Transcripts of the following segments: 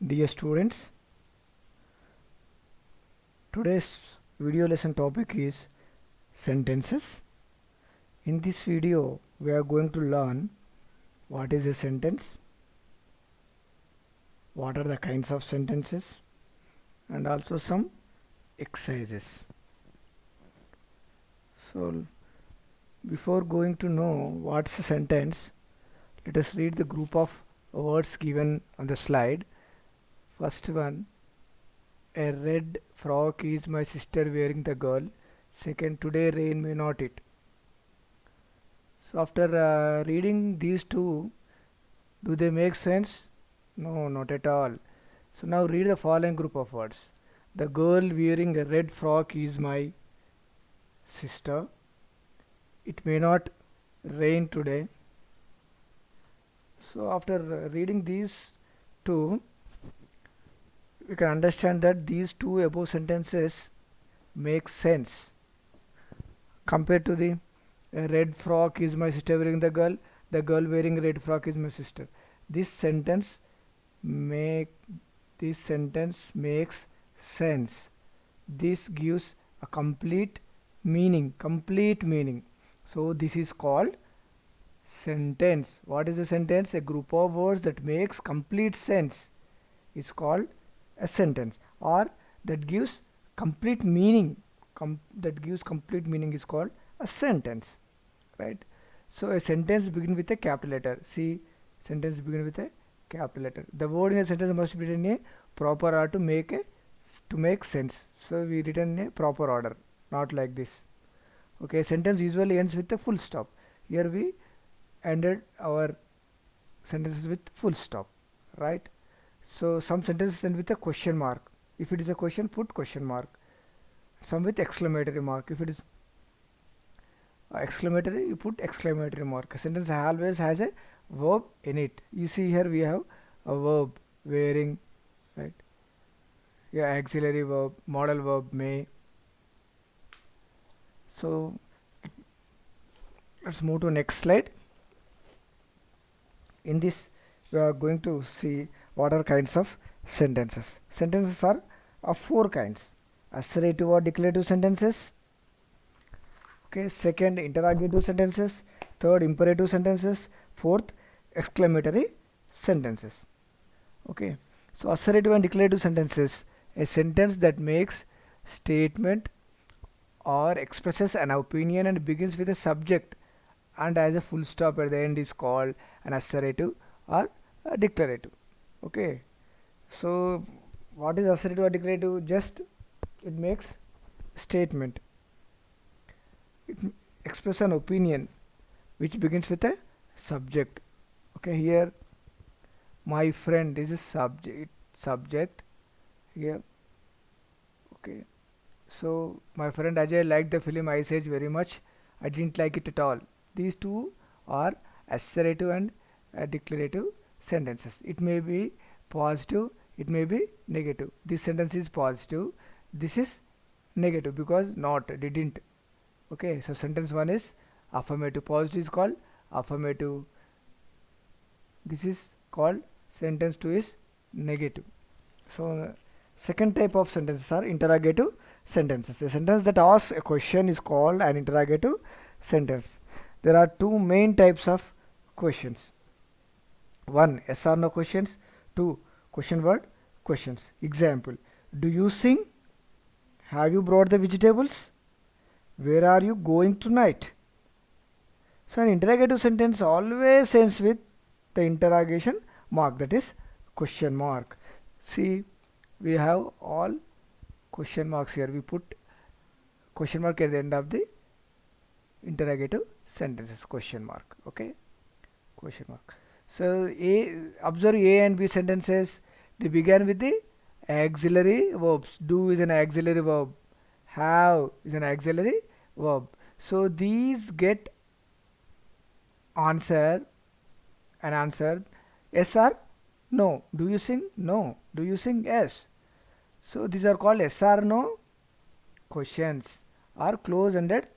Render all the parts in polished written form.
Dear students, today's video lesson topic is sentences. In this video, we are going to learn what is a sentence, what are the kinds of sentences, and also some exercises. So, before going to know what's a sentence, let us read the group of words given on the slide. First one, a red frock is my sister wearing the girl. Second, today rain may not it. So after reading these two, do they make sense? No, not at all. So now read the following group of words. The girl wearing a red frock is my sister. It may not rain today. So after reading these two, we can understand that these two above sentences make sense compared to the red frock is my sister wearing the girl wearing red frock is my sister. This sentence make this sentence makes sense. This gives a complete meaning. So this is called sentence. What is a sentence? A group of words that makes complete sense is called a sentence, or that gives complete meaning. That gives complete meaning is called a sentence, right? So a sentence begin with a capital letter. See, sentence begin with a capital letter. The word in a sentence must be written in a proper order to make sense. So we written in a proper order, not like this. Okay, sentence usually ends with a full stop. Here we ended our sentences with full stop, right? So some sentences end with a question mark. If it is a question, put question mark. Some with exclamatory mark. If it is exclamatory, you put exclamatory mark. A sentence always has a verb in it. You see here we have a verb wearing, right? Yeah, auxiliary verb, modal verb may. So let's move to next slide. In this, we are going to see what are kinds of sentences. Sentences are of four kinds: assertive or declarative sentences. Okay, second, interrogative sentences. Third, imperative sentences. Fourth, exclamatory sentences. Okay, so assertive and declarative sentences: a sentence that makes statement or expresses an opinion and begins with a subject and has a full stop at the end is called an assertive or a declarative. Okay, so what is assertive or declarative? Just it makes statement, it express an opinion which begins with a subject. Okay, here my friend is a subject here. Okay, so my friend Ajay liked the film Ice Age very much. I didn't like it at all. These two are assertive and declarative sentences. It may be positive, it may be negative. This sentence is positive, this is negative because not didn't. Okay, so sentence 1 is affirmative. Positive is called affirmative. This is called sentence 2 is negative. So second type of sentences are interrogative sentences. A sentence that asks a question is called an interrogative sentence. There are two main types of questions. One, yes or no questions. Two, question word questions. Example: do you sing? Have you brought the vegetables? Where are you going tonight? So an interrogative sentence always ends with the interrogation mark, that is question mark. See, we have all question marks here. We put question mark at the end of the interrogative sentences, question mark. Okay, question mark. So observe A and B sentences. They began with the auxiliary verbs. Do is an auxiliary verb. Have is an auxiliary verb. So these get answer and answered yes or no. Do you sing? No. Do you sing? Yes. So these are called yes or no questions or close-ended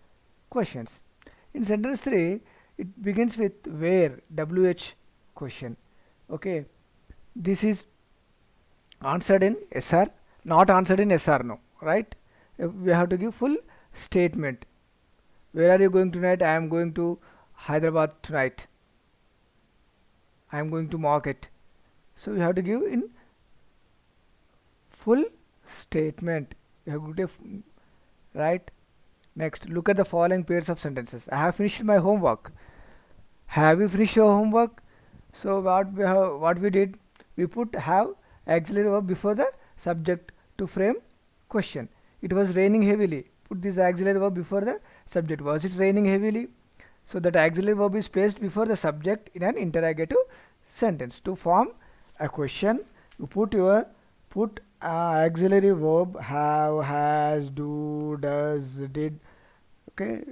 questions. In sentence 3, it begins with where, WH question. Okay, this is answered in yes or not, answered in yes or no, right? We have to give full statement. Where are you going tonight? I am going to Hyderabad tonight. I am going to market. So you have to give in full statement. You have to give, right? Next, look at the following pairs of sentences. I have finished my homework. Have you finished your homework? So what we did, we put have auxiliary verb before the subject to frame question. It was raining heavily. Put this auxiliary verb before the subject. Was it raining heavily? So that auxiliary verb is placed before the subject in an interrogative sentence. To form a question, you put auxiliary verb have, has, do, does, did. Okay,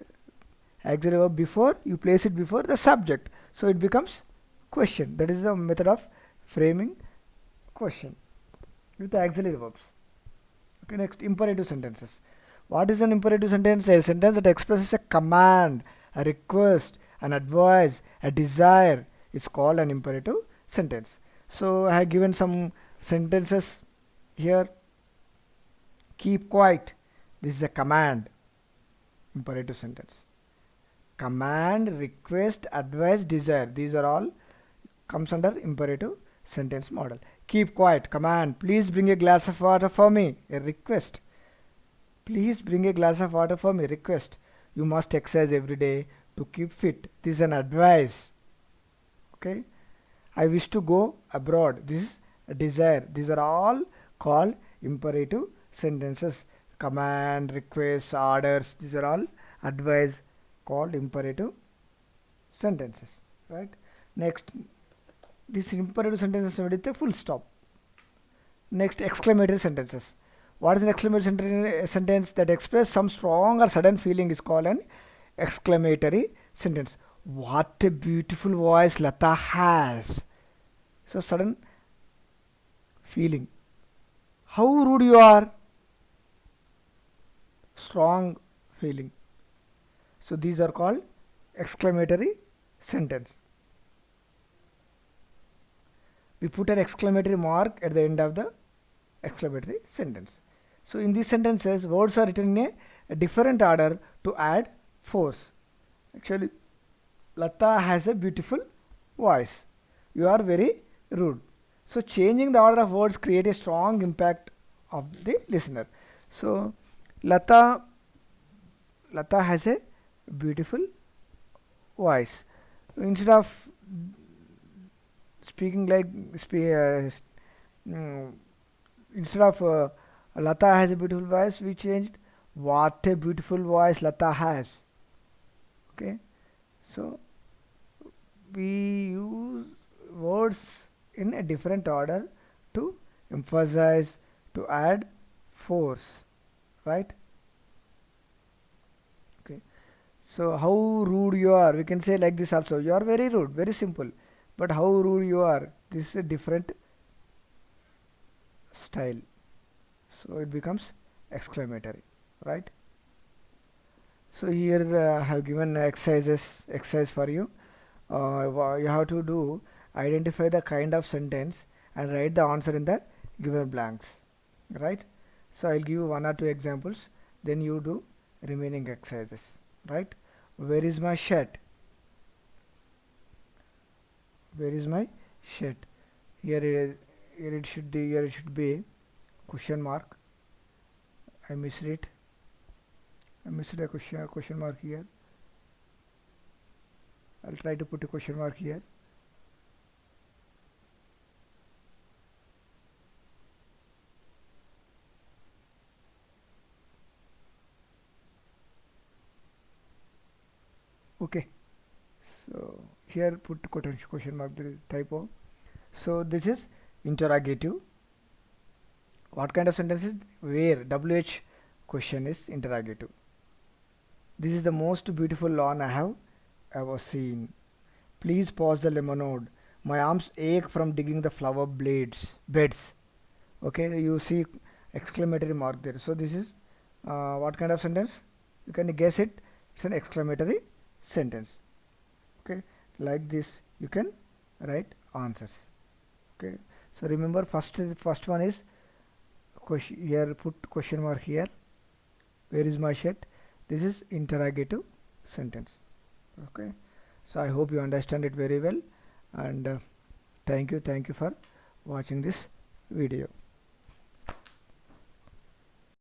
auxiliary verb before, you place it before the subject, so it becomes question. That is the method of framing question with the auxiliary verbs. Okay, next, imperative sentences. What is an imperative sentence? A sentence that expresses a command, a request, an advice, a desire is called an imperative sentence. So I have given some sentences here. Keep quiet, this is a command, imperative sentence. Command, request, advice, desire, these are all comes under imperative sentence model. Keep quiet, command. Please bring a glass of water for me, a request. Please bring a glass of water for me, request. You must exercise every day to keep fit, this is an advice. Okay, I wish to go abroad, this is a desire. These are all called imperative sentences. Command, request, orders, these are all advice, called imperative sentences, right? Next, this imperative sentences with a full stop. Next, exclamatory sentences. What is an exclamatory sentence that expresses some strong or sudden feeling is called an exclamatory sentence. What a beautiful voice Lata has. So sudden feeling. How rude you are. Strong feeling. So these are called exclamatory sentence. We put an exclamatory mark at the end of the exclamatory sentence. So in these sentences, words are written in a different order to add force. Actually, Lata has a beautiful voice. You are very rude. So changing the order of words create a strong impact of the listener. So Lata has a beautiful voice. Instead of speaking like mm, instead of Lata has a beautiful voice, we changed what a beautiful voice Lata has. Okay, so we use words in a different order to emphasize, to add force, right? Okay, so how rude you are, we can say like this also. You are very rude, very simple. But how rude you are, this is a different style. So it becomes exclamatory, right? So here I have given exercise for you. You have to do identify the kind of sentence and write the answer in the given blanks, right? So I'll give you one or two examples, then you do remaining exercises, right? Where is my shirt? Where is my shirt? Here it should be, here it should be question mark. I missed it. I missed a question mark here. I'll try to put a question mark here. Okay, so here put question mark, there is typo. So this is interrogative. What kind of sentence is where? WH question is interrogative. This is the most beautiful lawn I have ever seen. Please pause the lemonade. My arms ache from digging the flower beds. Okay, you see exclamatory mark there. So this is what kind of sentence? You can guess it. It's an exclamatory sentence. Okay, like this you can write answers. Okay, so remember, first one is question. Here put question mark here. Where is my shirt? This is interrogative sentence. Okay, so I hope you understand it very well, and thank you for watching this video.